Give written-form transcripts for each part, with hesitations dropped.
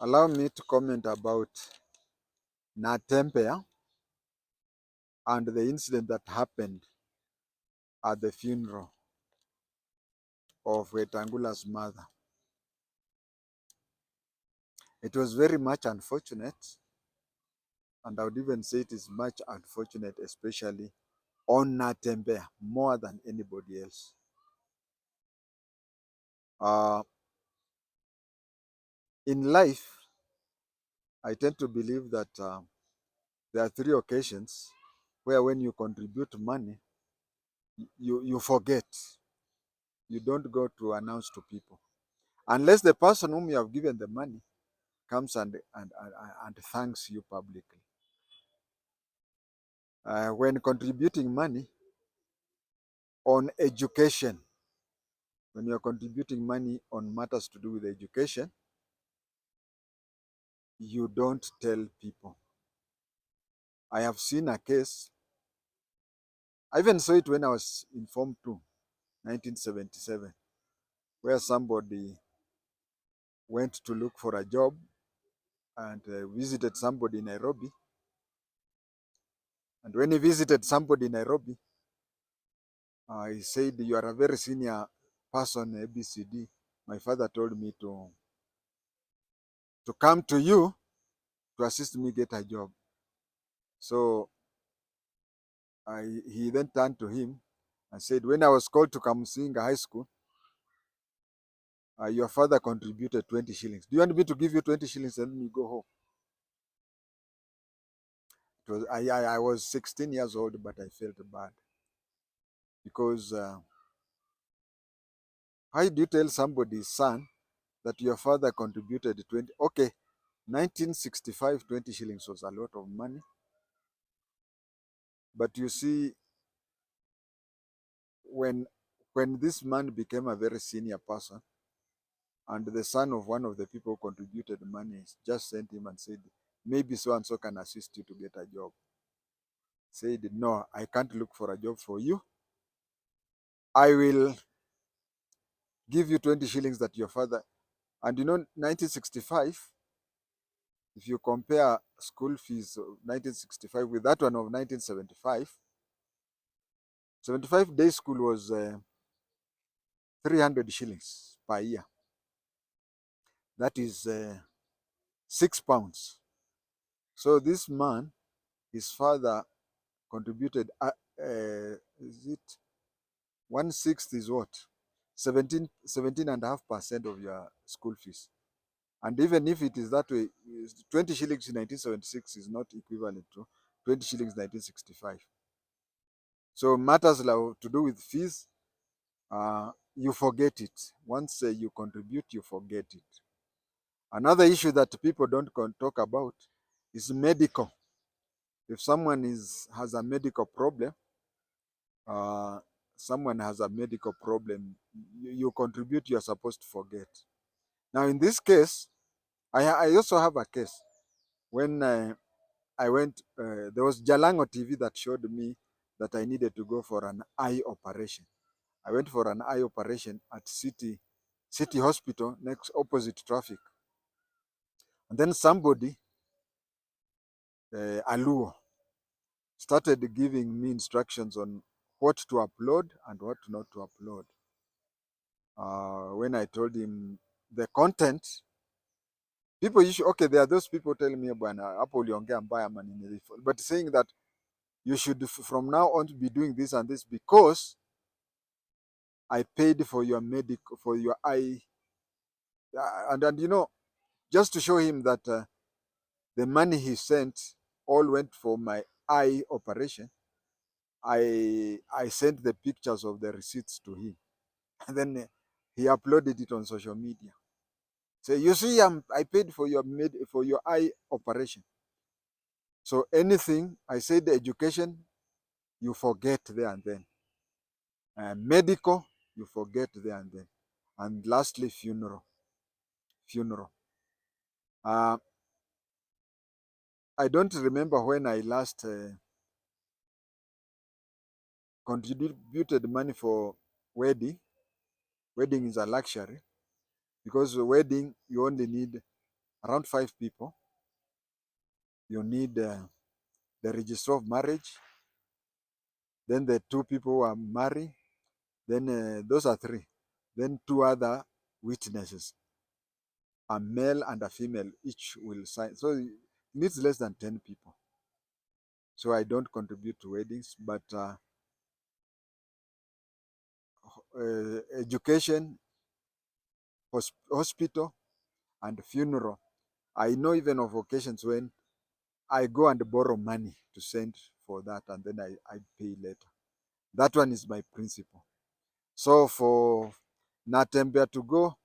Allow me to comment about Natembea and the incident that happened at the funeral of Wetang'ula's mother. It was very much unfortunate, and I would even say it is much unfortunate, especially on Natembea, more than anybody else. In life, I tend to believe that there are three occasions where when you contribute money, you forget. You don't go to announce to people. Unless the person whom you have given the money comes and thanks you publicly. When contributing money on education, when you're contributing money on matters to do with education, you don't tell people. I have seen a case, I even saw it when I was in Form 2, 1977, where somebody went to look for a job and visited somebody in Nairobi. And when he visited somebody in Nairobi, he said, "You are a very senior person, ABCD. My father told me to come to you to assist me get a job." So he then turned to him and said, "When I was called to come sing a high school, your father contributed 20 shillings. Do you want me to give you 20 shillings and then you go home?" I was 16 years old, but I felt bad because how do you tell somebody's son that your father contributed 20? Okay, 1965, 20 shillings was a lot of money. But you see, when this man became a very senior person, and the son of one of the people who contributed money just sent him and said, "Maybe so and so can assist you to get a job." Said, "No, I can't look for a job for you. I will give you 20 shillings that your father." And 1965, if you compare school fees of 1965 with that one of 1975, 75 day school was 300 shillings per year. That is £6. So this man, his father contributed, is it 1/6 is what? 17.5% of your school fees. And even if it is that way, 20 shillings in 1976 is not equivalent to 20 shillings in 1965. So matters to do with fees, you forget it. Once you contribute, you forget it. Another issue that people don't talk about is medical. If someone has a medical problem, uh, you contribute, you're supposed to forget. Now, in this case, I also have a case when I went, there was Jalango TV that showed me that I needed to go for an eye operation. I went for an eye operation at City Hospital, next opposite traffic. And then somebody, Aluo, started giving me instructions on what to upload and what not to upload. When I told him the content, people usually, okay, there are those people telling me, "Bwana, hapo uliongea mbaya manini," but saying that you should from now on be doing this and this because I paid for your medical, for your eye. And just to show him that the money he sent all went for my eye operation, I sent the pictures of the receipts to him. And then he uploaded it on social media. So you see, I paid for your eye operation. So anything, I said education, you forget there and then. Medical, you forget there and then. And lastly, funeral. Uh, I don't remember when I last contributed money for wedding. Wedding is a luxury because wedding, you only need around 5 people. You need the register of marriage, then the 2 people who are married, then those are 3. Then 2 other witnesses, a male and a female, each will sign. So it needs less than 10 people. So I don't contribute to weddings, but education, hospital, and funeral. I know even of occasions when I go and borrow money to send for that, and then I pay later. That one is my principle. So for Natembea to go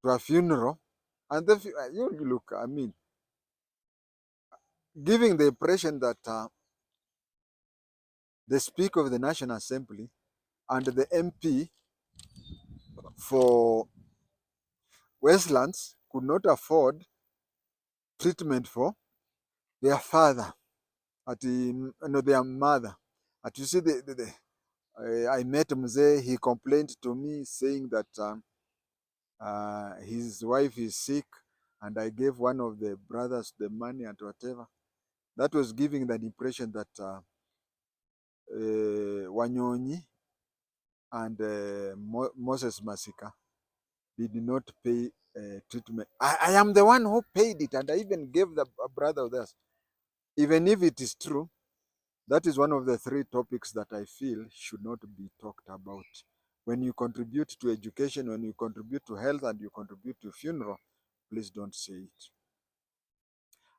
to a funeral, and then you look, I mean, giving the impression that the Speaker of the National Assembly and the MP for Westlands could not afford treatment for their father, their mother. You see, I met Mzee, he complained to me saying that his wife is sick, and I gave one of the brothers the money and whatever. That was giving the impression that Wanyonyi and Moses Masika did not pay treatment. I am the one who paid it, and I even gave a brother of theirs. Even if it is true, that is one of the 3 topics that I feel should not be talked about. When you contribute to education, when you contribute to health, and you contribute to funeral, please don't say it.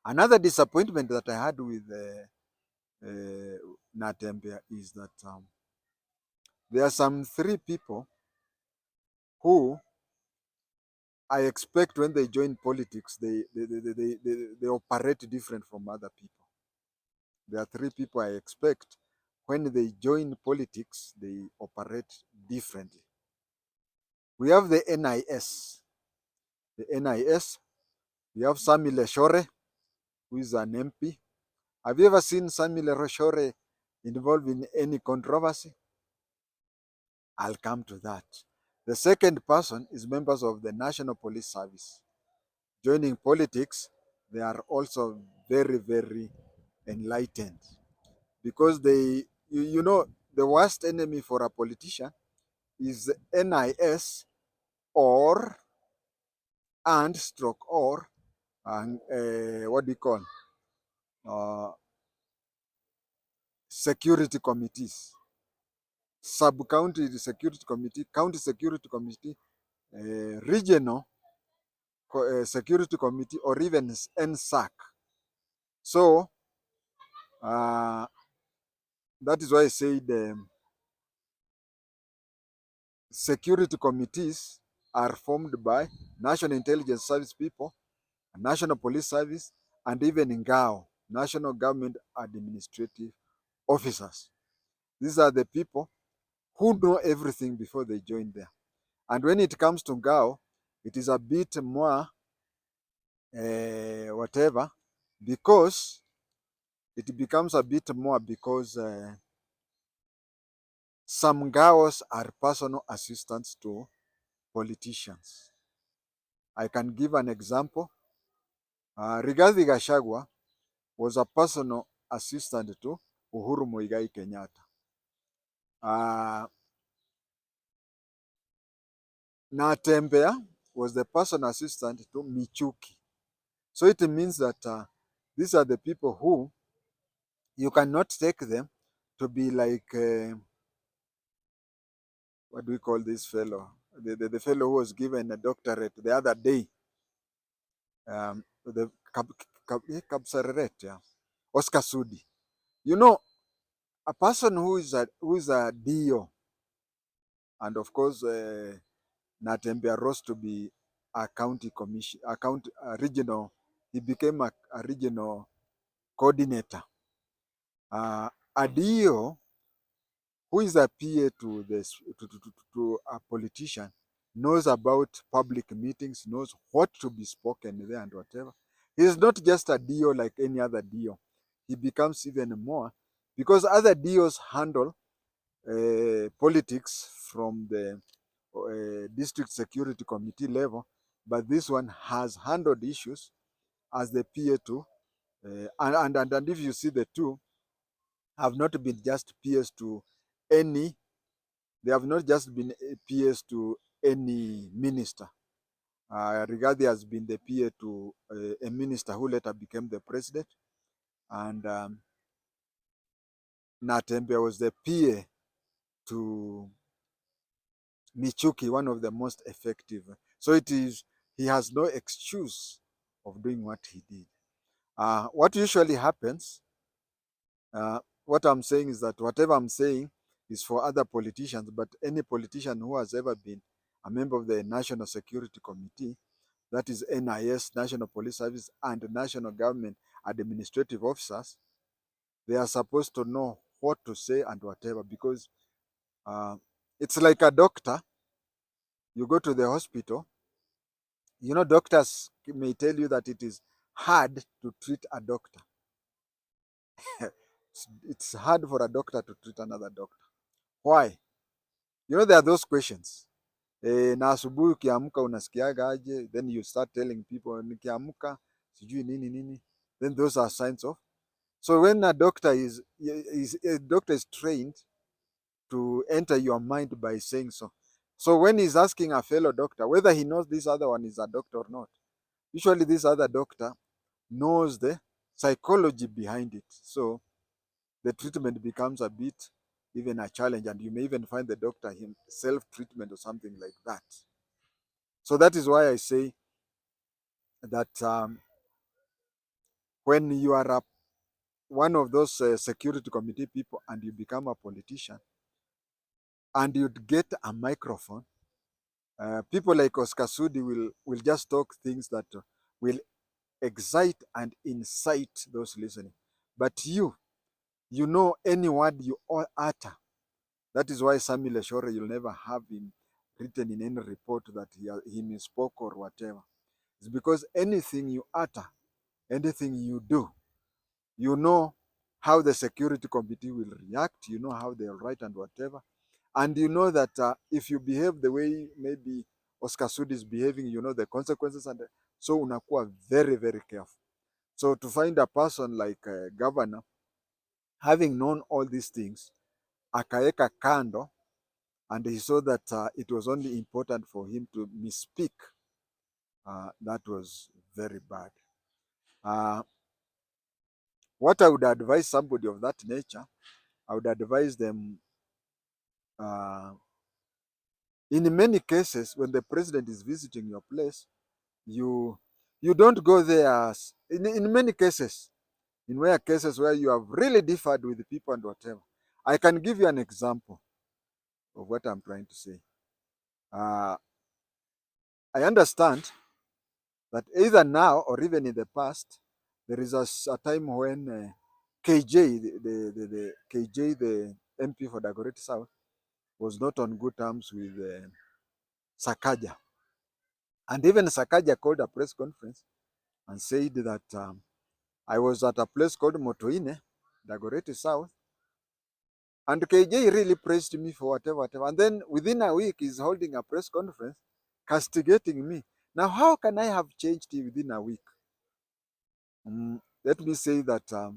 Another disappointment that I had with Natembea is that there are some 3 people who I expect when they join politics, they operate different from other people. There are 3 people I expect when they join politics, they operate differently. We have the NIS. The NIS, we have Sami Leshore, who is an MP. Have you ever seen Sami Leshore involved in any controversy? I'll come to that. The second person is members of the National Police Service. Joining politics, they are also very, very enlightened, because the worst enemy for a politician is NIS or and stroke or what do you call uh, security committees, sub-county security committee, county security committee, regional security committee, or even NSAC. So that is why I said security committees are formed by National Intelligence Service people, National Police Service, and even NGAO, National Government Administrative Officers. These are the people who know everything before they join there. And when it comes to NGAO, it is a bit more whatever, because it becomes a bit more because some GAOs are personal assistants to politicians. I can give an example. Rigathi Gachagua was a personal assistant to Uhuru Muigai Kenyatta. Natembea was the personal assistant to Michuki. So it means that these are the people who you cannot take them to be like, what do we call this fellow? The fellow who was given a doctorate the other day, the Kapsareret, yeah, Oscar Sudi. You know, a person who is a DO, and of course, Natembea rose to be a county commission, a regional. He became a regional coordinator. A DO who is a PA to a politician knows about public meetings, knows what to be spoken there and whatever. He is not just a DO like any other DO. He becomes even more, because other DOs handle politics from the district security committee level, but this one has handled issues as the PA to, and if you see the two have not been just PAs to any, they have not just been PAs to any minister. Rigathi has been the PA to a minister who later became the president, and Natembea was the PA to Michuki, one of the most effective. So he has no excuse of doing what he did. What usually happens, what I'm saying is that whatever I'm saying is for other politicians, but any politician who has ever been a member of the National Security Committee, that is NIS, National Police Service, and National Government Administrative Officers, they are supposed to know what to say and whatever, because it's like a doctor. You go to the hospital, doctors may tell you that it is hard to treat a doctor. It's hard for a doctor to treat another doctor. Why? There are those questions. Na asubuhi ukiamka unasikiaga aje? Then you start telling people nikiamka sijui nini nini. Then those are signs of. So when a doctor is trained to enter your mind by saying so. So when he's asking a fellow doctor whether he knows this other one is a doctor or not, usually this other doctor knows the psychology behind it. So the treatment becomes a bit even a challenge, and you may even find the doctor himself treatment or something like that. So that is why I say that when you are one of those security committee people and you become a politician and you get a microphone, people like Oscar Sudi will just talk things that will excite and incite those listening. But you know any word you utter. That is why Samuel Eshore, you'll never have him written in any report that he misspoke or whatever. It's because anything you utter, anything you do, you know how the security committee will react, you know how they'll write and whatever. And you know that if you behave the way maybe Oscar Sudi is behaving, you know the consequences. And so unakuwa very, very careful. So to find a person like a governor, having known all these things, akaeka kando, and he saw that it was only important for him to misspeak, that was very bad. What I would advise somebody of that nature, I would advise them, in many cases, when the president is visiting your place, you don't go there. In many cases, in rare cases where you have really differed with the people and whatever. I can give you an example of what I'm trying to say. I understand that either now or even in the past, there is a time when KJ, the KJ, the MP for Dagoretti South, was not on good terms with Sakaja. And even Sakaja called a press conference and said that I was at a place called Motoine, Dagoretti South, and KJ really praised me for whatever. And then within a week, he's holding a press conference castigating me. Now, how can I have changed within a week? Let me say that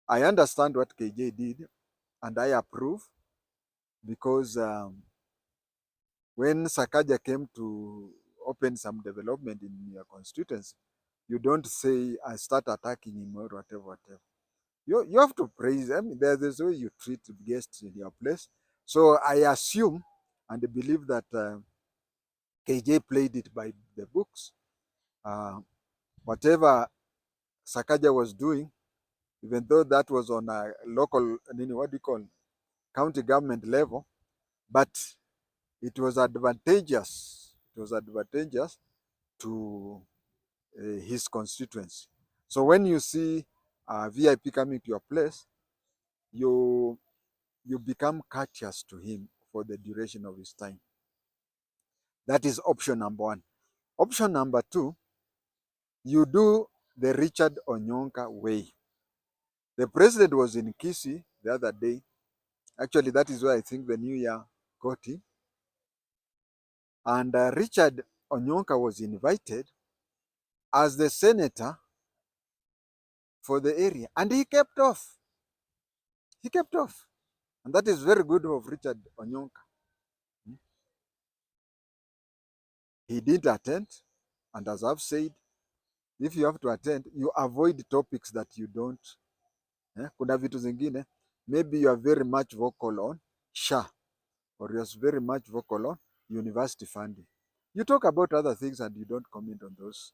I understand what KJ did and I approve, because when Sakaja came to open some development in your constituency, you don't say, I start attacking him or whatever. You have to praise them. There's a way you treat guests in your place. So I assume and believe that KJ played it by the books. Whatever Sakaja was doing, even though that was on a local, what do you call, county government level, but it was advantageous. It was advantageous to his constituency. So when you see a VIP coming to your place, you become courteous to him for the duration of his time. That is option number one. Option number two, you do the Richard Onyonka way. The president was in Kisii the other day. Actually, that is where I think the New Year got him. And Richard Onyonka was invited as the senator for the area, and he kept off. He kept off. And that is very good of Richard Onyonka. He did attend, and as I've said, if you have to attend, you avoid topics that you don't. Kuna vitu zingine, maybe you are very much vocal on SHA, or you're very much vocal on university funding. You talk about other things and you don't comment on those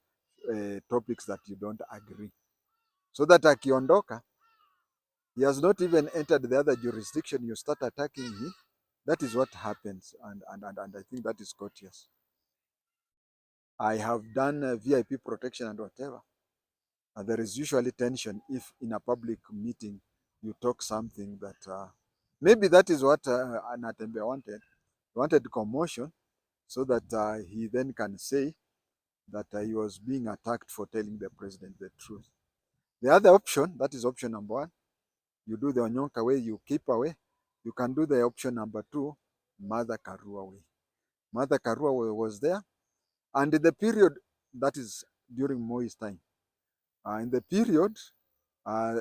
topics that you don't agree. So that akiondoka, he has not even entered the other jurisdiction, you start attacking him. That is what happens, and I think that is courteous. I have done VIP protection and whatever. And there is usually tension if in a public meeting you talk something that maybe that is what Natembea wanted. He wanted commotion so that he then can say that he was being attacked for telling the president the truth. The other option, that is option number one, you do the Onyonka way, you keep away. You can do the option number two, Mother Karua way. Mother Karua way was there, and in the period, that is during Moi's time, in the period, uh,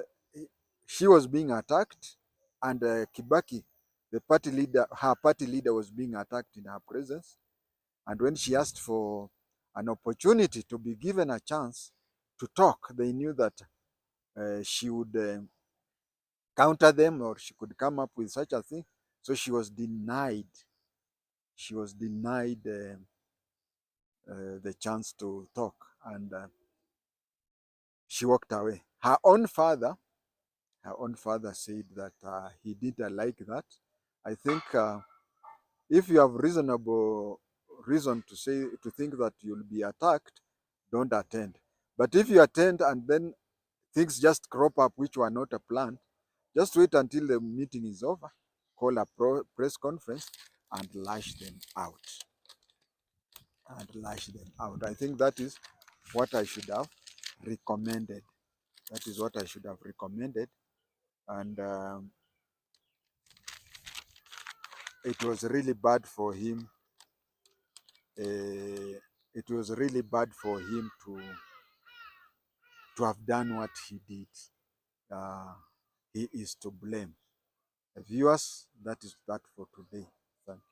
she was being attacked, and Kibaki, the party leader, her party leader, was being attacked in her presence. And when she asked for an opportunity to be given a chance to talk, they knew that she would counter them, or she could come up with such a thing. So she was denied. She was denied the chance to talk, and she walked away. Her own father said that he didn't like that. I think if you have reasonable reason to think that you'll be attacked, don't attend. But if you attend and then things just crop up which were not a plan, just wait until the meeting is over, call a press conference, and lash them out. I think that is what I should have recommended. That is what I should have recommended. And it was really bad for him. It was really bad for him to have done what he did. He is to blame. Viewers, that is that for today. Thank you.